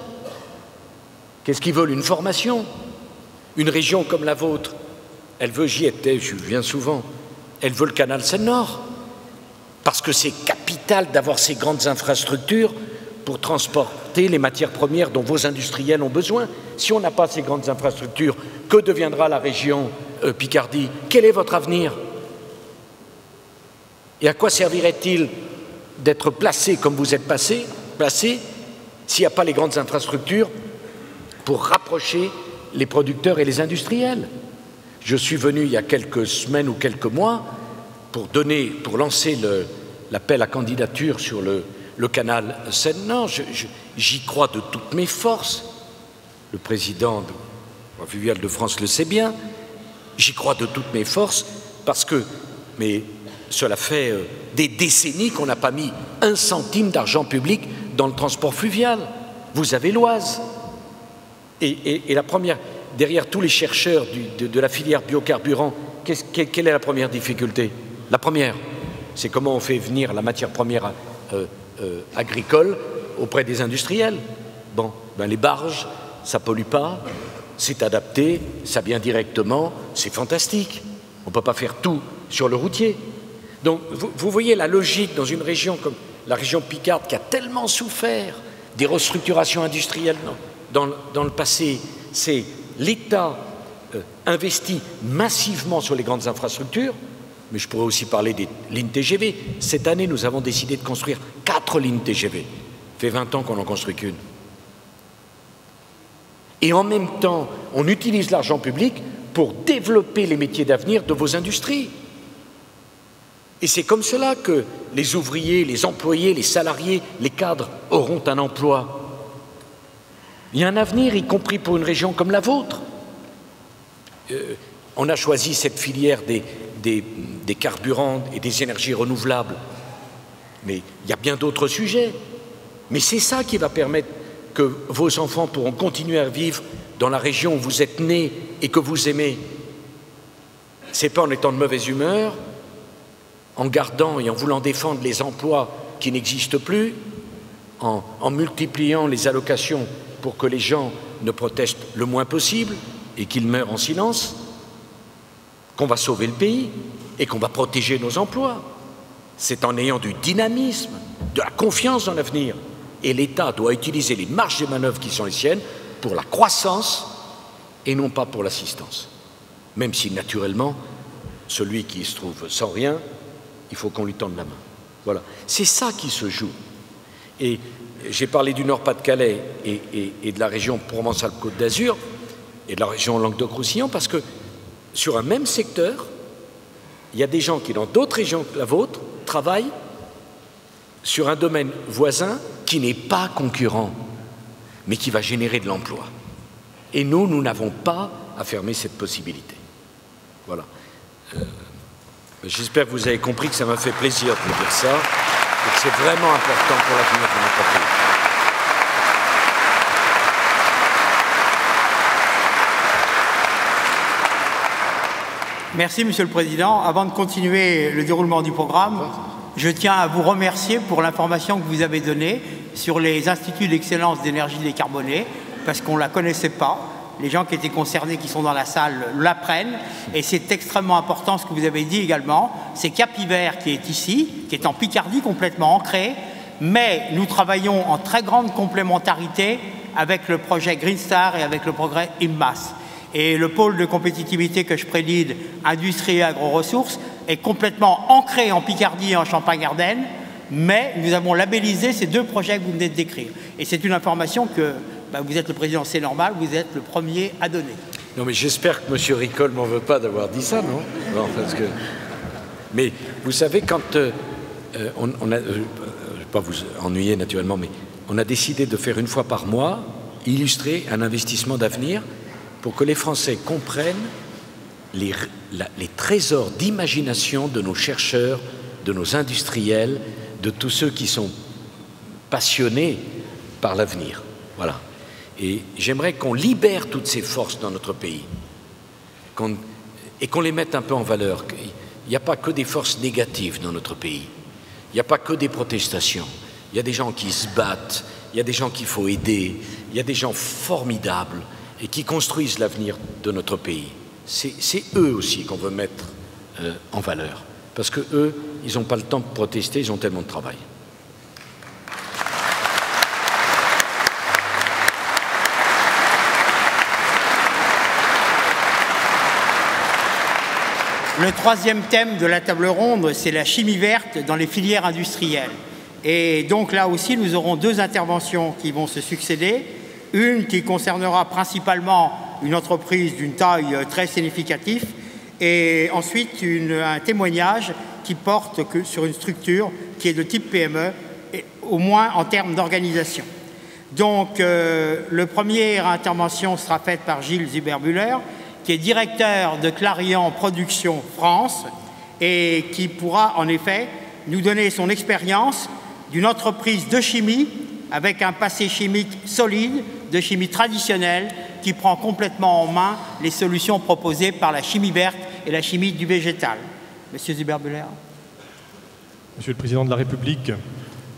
Qu'est-ce qu'ils veulent? Une formation. Une région comme la vôtre, elle veut, j'y étais, je viens souvent, elle veut le canal Seine-Nord. Parce que c'est capital d'avoir ces grandes infrastructures pour transporter les matières premières dont vos industriels ont besoin. Si on n'a pas ces grandes infrastructures, que deviendra la région Picardie? Quel est votre avenir? Et à quoi servirait-il d'être placé comme vous êtes placé s'il n'y a pas les grandes infrastructures pour rapprocher les producteurs et les industriels? Je suis venu il y a quelques semaines ou quelques mois pour lancer l'appel à candidature sur le canal Seine-Nord. J'y crois de toutes mes forces. Le président Fluvial de France le sait bien. J'y crois de toutes mes forces parce que, mais cela fait des décennies qu'on n'a pas mis un centime d'argent public dans le transport fluvial. Vous avez l'Oise. Et la première, derrière tous les chercheurs de la filière biocarburant, quelle est la première difficulté? La première, c'est comment on fait venir la matière première agricole auprès des industriels. Bon, ben les barges, ça pollue pas, c'est adapté, ça vient directement, c'est fantastique. On ne peut pas faire tout sur le routier. Donc, vous voyez la logique dans une région comme la région Picarde qui a tellement souffert des restructurations industrielles dans le passé. C'est l'État investit massivement sur les grandes infrastructures, mais je pourrais aussi parler des lignes TGV. Cette année, nous avons décidé de construire 4 lignes TGV. Ça fait 20 ans qu'on n'en construit qu'une. Et en même temps, on utilise l'argent public pour développer les métiers d'avenir de vos industries. Et c'est comme cela que les ouvriers, les employés, les salariés, les cadres auront un emploi. Il y a un avenir, y compris pour une région comme la vôtre. On a choisi cette filière des carburants et des énergies renouvelables. Mais il y a bien d'autres sujets. Mais c'est ça qui va permettre que vos enfants pourront continuer à vivre dans la région où vous êtes nés et que vous aimez. C'est pas en étant de mauvaise humeur, en gardant et en voulant défendre les emplois qui n'existent plus, en multipliant les allocations pour que les gens ne protestent le moins possible et qu'ils meurent en silence, qu'on va sauver le pays et qu'on va protéger nos emplois. C'est en ayant du dynamisme, de la confiance dans l'avenir. Et l'État doit utiliser les marges de manœuvre qui sont les siennes pour la croissance et non pas pour l'assistance. Même si, naturellement, celui qui se trouve sans rien, il faut qu'on lui tende la main. Voilà. C'est ça qui se joue. Et j'ai parlé du Nord-Pas-de-Calais et de la région Provence-Alpes-Côte d'Azur. et de la région Languedoc-Roussillon, parce que sur un même secteur, il y a des gens qui, dans d'autres régions que la vôtre, travaillent sur un domaine voisin qui n'est pas concurrent, mais qui va générer de l'emploi. Et nous n'avons pas à fermer cette possibilité. Voilà. J'espère que vous avez compris que ça m'a fait plaisir de vous dire ça, et que c'est vraiment important pour l'avenir de notre pays. Merci, Monsieur le Président. Avant de continuer le déroulement du programme, je tiens à vous remercier pour l'information que vous avez donnée sur les instituts d'excellence d'énergie décarbonée, parce qu'on ne la connaissait pas. Les gens qui étaient concernés, qui sont dans la salle, l'apprennent. Et c'est extrêmement important ce que vous avez dit également. C'est Capiver qui est ici, qui est en Picardie, complètement ancré. Mais nous travaillons en très grande complémentarité avec le projet Green Star et avec le projet IMMAS. Et le pôle de compétitivité que je préside, industrie et agro-ressources, est complètement ancré en Picardie et en Champagne-Ardenne, mais nous avons labellisé ces deux projets que vous venez de décrire. Et c'est une information que vous êtes le président, c'est normal, vous êtes le premier à donner. Non, mais j'espère que M. Ricol ne m'en veut pas d'avoir dit ça, non, non, parce que... Mais vous savez, quand je ne vais pas vous ennuyer naturellement, mais on a décidé de faire une fois par mois, illustrer un investissement d'avenir pour que les Français comprennent les trésors d'imagination de nos chercheurs, de nos industriels, de tous ceux qui sont passionnés par l'avenir. Voilà. Et j'aimerais qu'on libère toutes ces forces dans notre pays et qu'on les mette un peu en valeur. Il n'y a pas que des forces négatives dans notre pays. Il n'y a pas que des protestations. Il y a des gens qui se battent, il y a des gens qu'il faut aider, il y a des gens formidables et qui construisent l'avenir de notre pays. C'est eux aussi qu'on veut mettre en valeur. Parce que eux, ils n'ont pas le temps de protester, ils ont tellement de travail. Le troisième thème de la table ronde, c'est la chimie verte dans les filières industrielles. Et donc là aussi, nous aurons deux interventions qui vont se succéder. Une qui concernera principalement une entreprise d'une taille très significative et ensuite un témoignage qui porte sur une structure qui est de type PME, et au moins en termes d'organisation. Donc, la première intervention sera faite par Gilles Zuberbuhler, qui est directeur de Clariant Production France et qui pourra en effet nous donner son expérience d'une entreprise de chimie avec un passé chimique solide, de chimie traditionnelle, qui prend complètement en main les solutions proposées par la chimie verte et la chimie du végétal. Monsieur Zuberbuhler. Monsieur le Président de la République,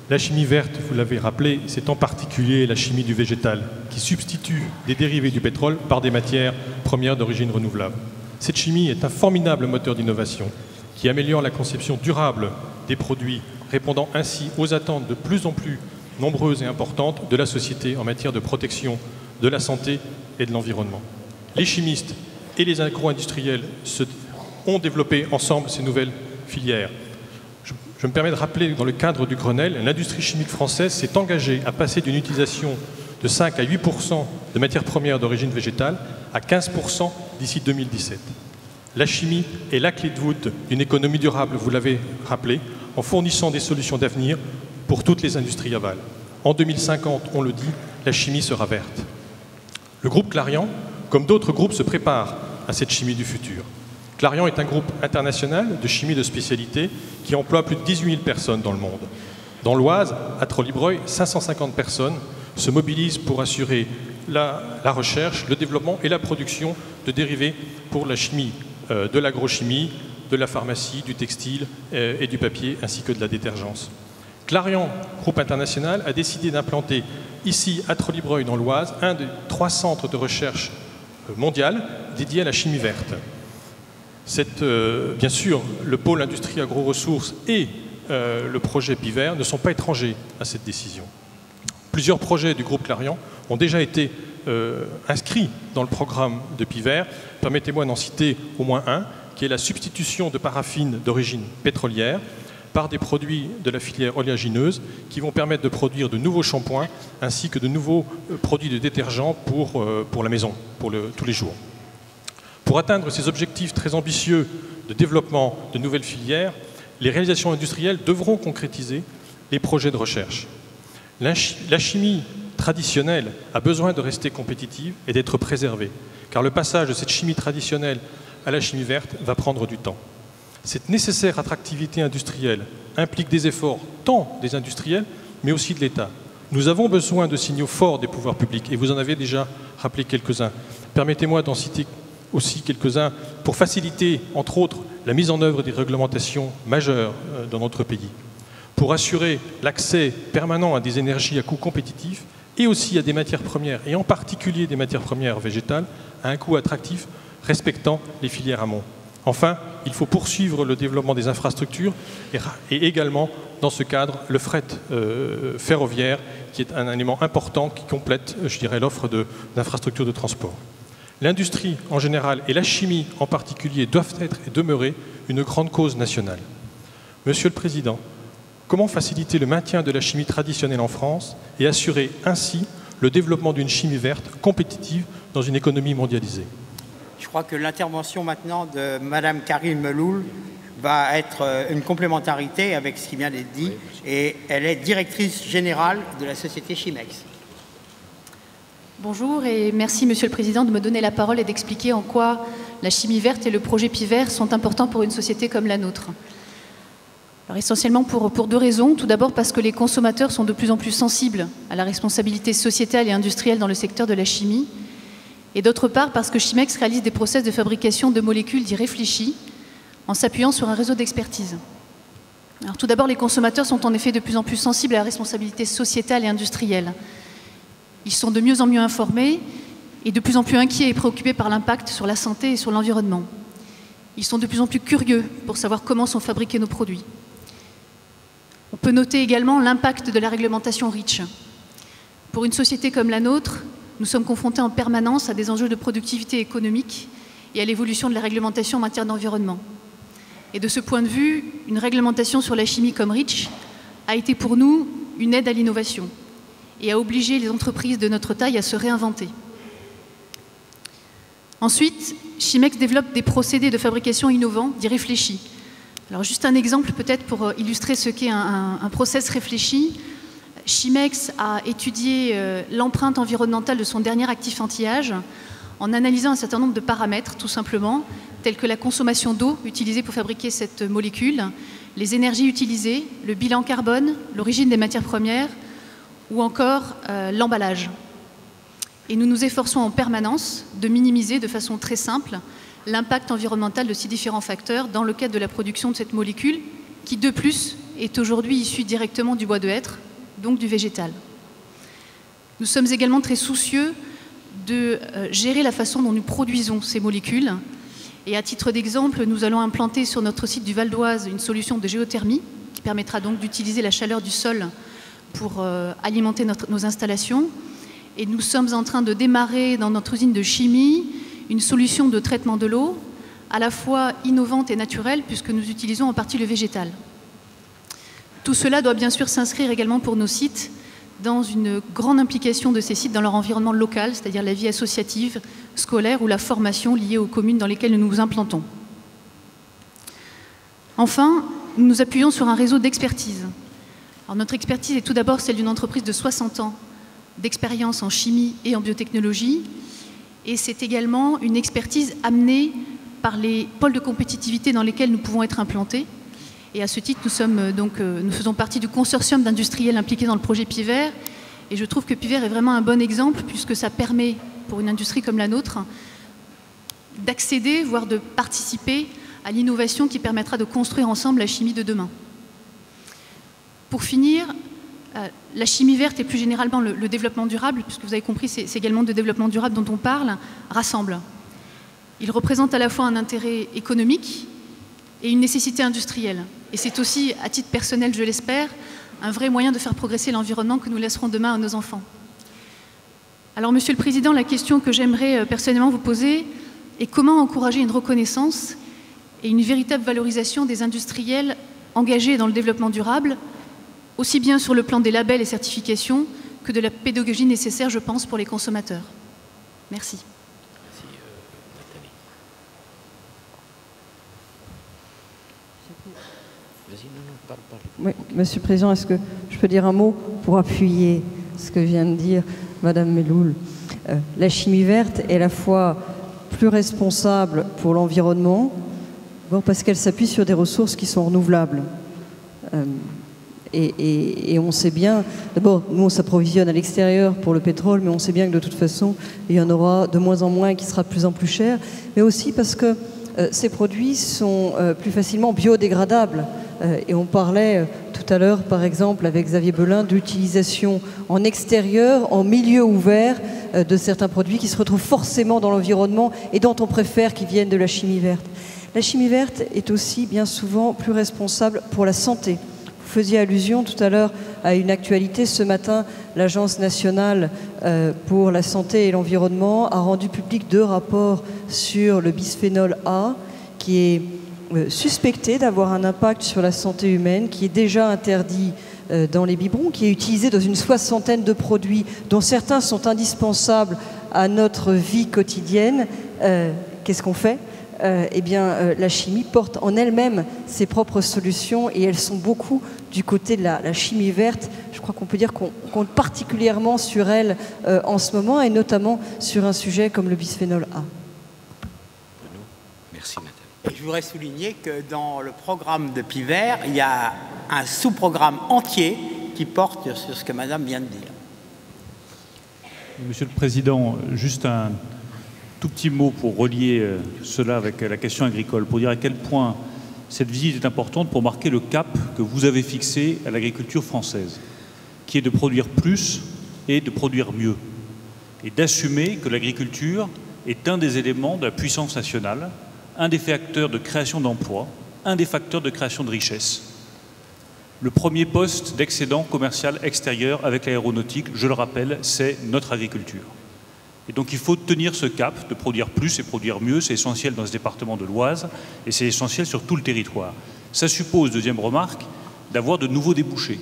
la chimie verte, vous l'avez rappelé, c'est en particulier la chimie du végétal, qui substitue des dérivés du pétrole par des matières premières d'origine renouvelable. Cette chimie est un formidable moteur d'innovation qui améliore la conception durable des produits, répondant ainsi aux attentes de plus en plus nombreuses et importantes de la société en matière de protection de la santé et de l'environnement. Les chimistes et les agro-industriels ont développé ensemble ces nouvelles filières. Je me permets de rappeler que dans le cadre du Grenelle, l'industrie chimique française s'est engagée à passer d'une utilisation de 5 à 8% de matières premières d'origine végétale à 15% d'ici 2017. La chimie est la clé de voûte d'une économie durable, vous l'avez rappelé, en fournissant des solutions d'avenir pour toutes les industries aval. En 2050, on le dit, la chimie sera verte. Le groupe Clariant, comme d'autres groupes, se prépare à cette chimie du futur. Clariant est un groupe international de chimie de spécialité qui emploie plus de 18 000 personnes dans le monde. Dans l'Oise, à Trollibreuil, 550 personnes se mobilisent pour assurer la recherche, le développement et la production de dérivés pour la chimie, de l'agrochimie, de la pharmacie, du textile et du papier, ainsi que de la détergence. Clariant, groupe international, a décidé d'implanter ici, à Trollibreuil, dans l'Oise, un des 3 centres de recherche mondial dédiés à la chimie verte. Bien sûr, le pôle industrie agro-ressources et le projet Piver ne sont pas étrangers à cette décision. Plusieurs projets du groupe Clariant ont déjà été inscrits dans le programme de Piver. Permettez-moi d'en citer au moins un, qui est la substitution de paraffine d'origine pétrolière par des produits de la filière oléagineuse qui vont permettre de produire de nouveaux shampoings ainsi que de nouveaux produits de détergents pour la maison, pour tous les jours. Pour atteindre ces objectifs très ambitieux de développement de nouvelles filières, les réalisations industrielles devront concrétiser les projets de recherche. La chimie traditionnelle a besoin de rester compétitive et d'être préservée, car le passage de cette chimie traditionnelle à la chimie verte va prendre du temps. Cette nécessaire attractivité industrielle implique des efforts tant des industriels, mais aussi de l'État. Nous avons besoin de signaux forts des pouvoirs publics, et vous en avez déjà rappelé quelques-uns. Permettez-moi d'en citer aussi quelques-uns pour faciliter, entre autres, la mise en œuvre des réglementations majeures dans notre pays, pour assurer l'accès permanent à des énergies à coût compétitif et aussi à des matières premières, et en particulier des matières premières végétales, à un coût attractif respectant les filières amont. Enfin, il faut poursuivre le développement des infrastructures et également, dans ce cadre, le fret ferroviaire, qui est un élément important qui complète, je dirais, l'offre d'infrastructures de transport. L'industrie en général et la chimie en particulier doivent être et demeurer une grande cause nationale. Monsieur le Président, comment faciliter le maintien de la chimie traditionnelle en France et assurer ainsi le développement d'une chimie verte compétitive dans une économie mondialisée? Je crois que l'intervention maintenant de Madame Karim Meloul va être une complémentarité avec ce qui vient d'être dit, et elle est directrice générale de la société Chimex. Bonjour et merci Monsieur le Président de me donner la parole et d'expliquer en quoi la chimie verte et le projet PIVert sont importants pour une société comme la nôtre. Alors essentiellement pour deux raisons. Tout d'abord parce que les consommateurs sont de plus en plus sensibles à la responsabilité sociétale et industrielle dans le secteur de la chimie. Et d'autre part parce que Chimex réalise des process de fabrication de molécules dits réfléchis en s'appuyant sur un réseau d'expertise. Alors tout d'abord, les consommateurs sont en effet de plus en plus sensibles à la responsabilité sociétale et industrielle. Ils sont de mieux en mieux informés et de plus en plus inquiets et préoccupés par l'impact sur la santé et sur l'environnement. Ils sont de plus en plus curieux pour savoir comment sont fabriqués nos produits. On peut noter également l'impact de la réglementation REACH. Pour une société comme la nôtre, nous sommes confrontés en permanence à des enjeux de productivité économique et à l'évolution de la réglementation en matière d'environnement. Et de ce point de vue, une réglementation sur la chimie comme REACH a été pour nous une aide à l'innovation et a obligé les entreprises de notre taille à se réinventer. Ensuite, Chimex développe des procédés de fabrication innovants, dits réfléchis. Alors juste un exemple peut-être pour illustrer ce qu'est un process réfléchi. Chimex a étudié l'empreinte environnementale de son dernier actif anti-âge en analysant un certain nombre de paramètres, tout simplement, tels que la consommation d'eau utilisée pour fabriquer cette molécule, les énergies utilisées, le bilan carbone, l'origine des matières premières, ou encore l'emballage. Et nous nous efforçons en permanence de minimiser de façon très simple l'impact environnemental de ces différents facteurs dans le cadre de la production de cette molécule qui, de plus, est aujourd'hui issue directement du bois de hêtre, donc du végétal. Nous sommes également très soucieux de gérer la façon dont nous produisons ces molécules. Et à titre d'exemple, nous allons implanter sur notre site du Val d'Oise une solution de géothermie qui permettra donc d'utiliser la chaleur du sol pour alimenter nos installations. Et nous sommes en train de démarrer dans notre usine de chimie une solution de traitement de l'eau à la fois innovante et naturelle puisque nous utilisons en partie le végétal. Tout cela doit bien sûr s'inscrire également pour nos sites dans une grande implication de ces sites dans leur environnement local, c'est-à-dire la vie associative, scolaire ou la formation liée aux communes dans lesquelles nous nous implantons. Enfin, nous nous appuyons sur un réseau d'expertise. Alors, notre expertise est tout d'abord celle d'une entreprise de 60 ans d'expérience en chimie et en biotechnologie, et c'est également une expertise amenée par les pôles de compétitivité dans lesquels nous pouvons être implantés. Et à ce titre, nous faisons partie du consortium d'industriels impliqués dans le projet PIVert, et je trouve que PIVert est vraiment un bon exemple puisque ça permet, pour une industrie comme la nôtre, d'accéder, voire de participer à l'innovation qui permettra de construire ensemble la chimie de demain. Pour finir, la chimie verte et plus généralement le développement durable, puisque vous avez compris, c'est également de développement durable dont on parle, rassemble. Il représente à la fois un intérêt économique et une nécessité industrielle. Et c'est aussi, à titre personnel, je l'espère, un vrai moyen de faire progresser l'environnement que nous laisserons demain à nos enfants. Alors, Monsieur le Président, la question que j'aimerais personnellement vous poser est comment encourager une reconnaissance et une véritable valorisation des industriels engagée dans le développement durable, aussi bien sur le plan des labels et certifications que de la pédagogie nécessaire, je pense, pour les consommateurs. Merci. Oui, Monsieur le Président, est-ce que je peux dire un mot pour appuyer ce que vient de dire Madame Melloul? La chimie verte est à la fois plus responsable pour l'environnement, parce qu'elle s'appuie sur des ressources qui sont renouvelables. Et on sait bien, d'abord, nous on s'approvisionne à l'extérieur pour le pétrole, mais on sait bien que de toute façon, il y en aura de moins en moins et qui sera de plus en plus cher, mais aussi parce que ces produits sont plus facilement biodégradables. Et on parlait tout à l'heure, par exemple, avec Xavier Belin, d'utilisation en extérieur, en milieu ouvert, de certains produits qui se retrouvent forcément dans l'environnement et dont on préfère qu'ils viennent de la chimie verte. La chimie verte est aussi bien souvent plus responsable pour la santé. Vous faisiez allusion tout à l'heure à une actualité. Ce matin, l'Agence nationale pour la santé et l'environnement a rendu public 2 rapports sur le bisphénol A, qui est suspecté d'avoir un impact sur la santé humaine, qui est déjà interdit dans les biberons, qui est utilisé dans une 60aine de produits dont certains sont indispensables à notre vie quotidienne. Qu'est-ce qu'on fait ? Eh bien, la chimie porte en elle-même ses propres solutions et elles sont beaucoup du côté de la chimie verte. Je crois qu'on peut dire qu'on compte particulièrement sur elle en ce moment et notamment sur un sujet comme le bisphénol A. Merci, Nathalie. Je voudrais souligner que dans le programme de PIVER, il y a un sous-programme entier qui porte sur ce que Madame vient de dire. Monsieur le Président, juste un tout petit mot pour relier cela avec la question agricole, pour dire à quel point cette visite est importante pour marquer le cap que vous avez fixé à l'agriculture française, qui est de produire plus et de produire mieux, et d'assumer que l'agriculture est un des éléments de la puissance nationale, un des facteurs de création d'emplois, un des facteurs de création de richesse. Le premier poste d'excédent commercial extérieur avec l'aéronautique, je le rappelle, c'est notre agriculture. Et donc il faut tenir ce cap de produire plus et produire mieux, c'est essentiel dans ce département de l'Oise et c'est essentiel sur tout le territoire. Ça suppose, deuxième remarque, d'avoir de nouveaux débouchés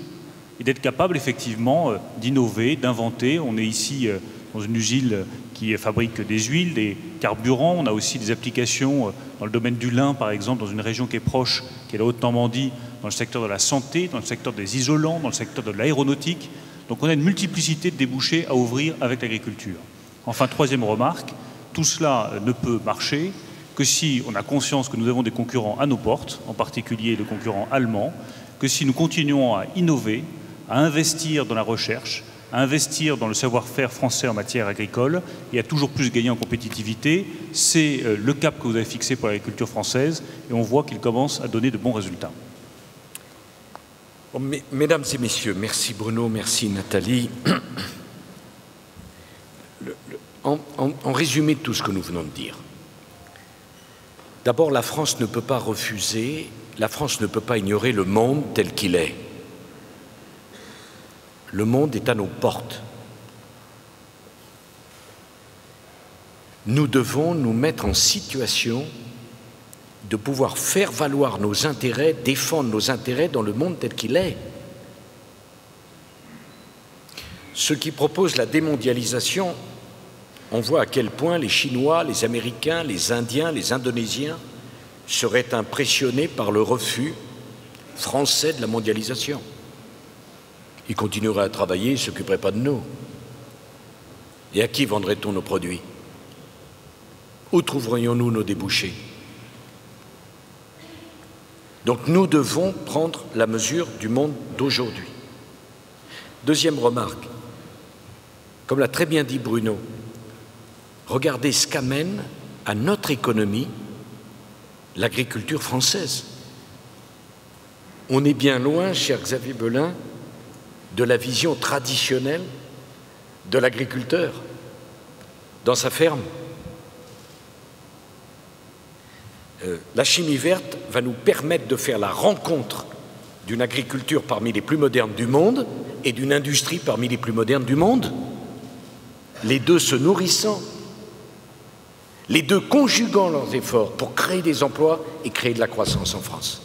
et d'être capable effectivement d'innover, d'inventer. On est ici dans une usine qui fabrique des huiles, des carburants. On a aussi des applications dans le domaine du lin, par exemple, dans une région qui est proche, qui est la Haute-Normandie, dans le secteur de la santé, dans le secteur des isolants, dans le secteur de l'aéronautique. Donc on a une multiplicité de débouchés à ouvrir avec l'agriculture. Enfin, troisième remarque, tout cela ne peut marcher que si on a conscience que nous avons des concurrents à nos portes, en particulier le concurrent allemand, que si nous continuons à innover, à investir dans la recherche, à investir dans le savoir-faire français en matière agricole et à toujours plus gagner en compétitivité. C'est le cap que vous avez fixé pour l'agriculture française et on voit qu'il commence à donner de bons résultats. Mesdames et messieurs, merci Bruno, merci Nathalie. En résumé de tout ce que nous venons de dire, d'abord, la France ne peut pas refuser, la France ne peut pas ignorer le monde tel qu'il est. Le monde est à nos portes. Nous devons nous mettre en situation de pouvoir faire valoir nos intérêts, défendre nos intérêts dans le monde tel qu'il est. Ceux qui proposent la démondialisation, on voit à quel point les Chinois, les Américains, les Indiens, les Indonésiens seraient impressionnés par le refus français de la mondialisation. Ils continueraient à travailler, ils ne s'occuperaient pas de nous. Et à qui vendrait-on nos produits? Où trouverions-nous nos débouchés? Donc nous devons prendre la mesure du monde d'aujourd'hui. Deuxième remarque, comme l'a très bien dit Bruno, regardez ce qu'amène à notre économie l'agriculture française. On est bien loin, cher Xavier Belin, de la vision traditionnelle de l'agriculteur dans sa ferme. La chimie verte va nous permettre de faire la rencontre d'une agriculture parmi les plus modernes du monde et d'une industrie parmi les plus modernes du monde, les deux se nourrissant, les deux conjuguant leurs efforts pour créer des emplois et créer de la croissance en France.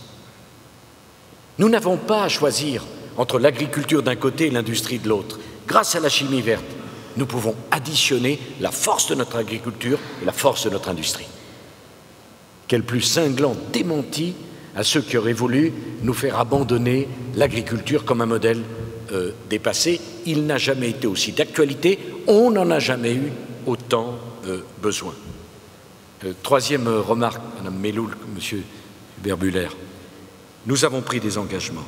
Nous n'avons pas à choisir entre l'agriculture d'un côté et l'industrie de l'autre. Grâce à la chimie verte, nous pouvons additionner la force de notre agriculture et la force de notre industrie. Quel plus cinglant démenti à ceux qui auraient voulu nous faire abandonner l'agriculture comme un modèle dépassé. Il n'a jamais été aussi d'actualité, on n'en a jamais eu autant besoin. Troisième remarque, Madame Meloul, Monsieur Hubert-Buller, nous avons pris des engagements.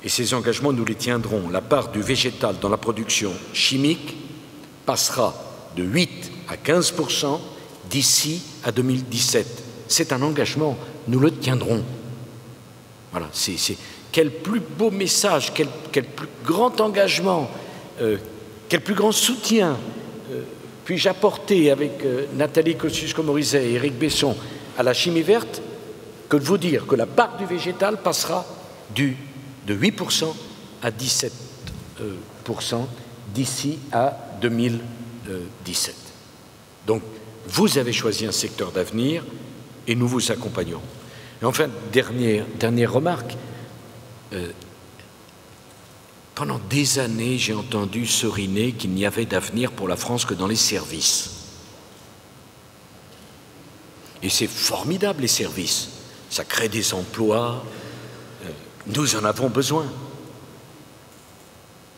Et ces engagements, nous les tiendrons. La part du végétal dans la production chimique passera de 8 à 15% d'ici à 2017. C'est un engagement, nous le tiendrons. Voilà, quel plus beau message, quel plus grand engagement, quel plus grand soutien puis-je apporter avec Nathalie Kosciusko-Morizet et Éric Besson à la chimie verte que de vous dire que la part du végétal passera de 8% à 17% d'ici à 2017. Donc, vous avez choisi un secteur d'avenir et nous vous accompagnons. Et enfin, dernière remarque, pendant des années, j'ai entendu seriner qu'il n'y avait d'avenir pour la France que dans les services. Et c'est formidable, les services. Ça crée des emplois. Nous en avons besoin.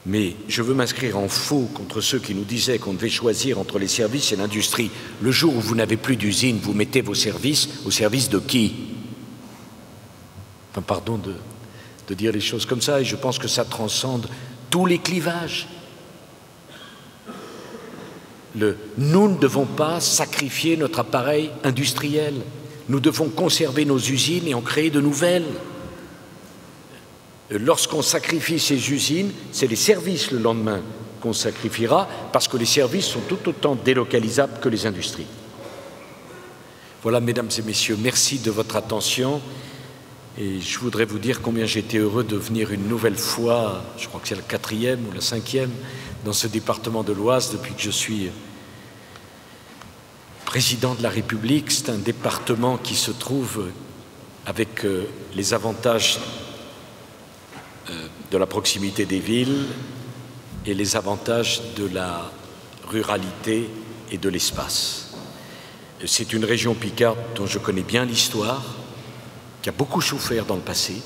Mais je veux m'inscrire en faux contre ceux qui nous disaient qu'on devait choisir entre les services et l'industrie. Le jour où vous n'avez plus d'usine, vous mettez vos services au service de qui? Enfin, pardon de dire les choses comme ça, et je pense que ça transcende tous les clivages. Nous ne devons pas sacrifier notre appareil industriel. Nous devons conserver nos usines et en créer de nouvelles. Lorsqu'on sacrifie ces usines, c'est les services le lendemain qu'on sacrifiera, parce que les services sont tout autant délocalisables que les industries. Voilà, mesdames et messieurs, merci de votre attention. Et je voudrais vous dire combien j'étais heureux de venir une nouvelle fois, je crois que c'est la 4e ou la 5e, dans ce département de l'Oise depuis que je suis président de la République. C'est un département qui se trouve avec les avantages de la proximité des villes et les avantages de la ruralité et de l'espace. C'est une région picarde dont je connais bien l'histoire, qui a beaucoup souffert dans le passé,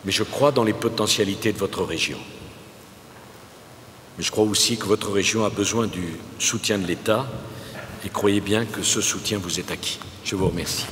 mais je crois dans les potentialités de votre région. Mais je crois aussi que votre région a besoin du soutien de l'État, et croyez bien que ce soutien vous est acquis. Je vous remercie.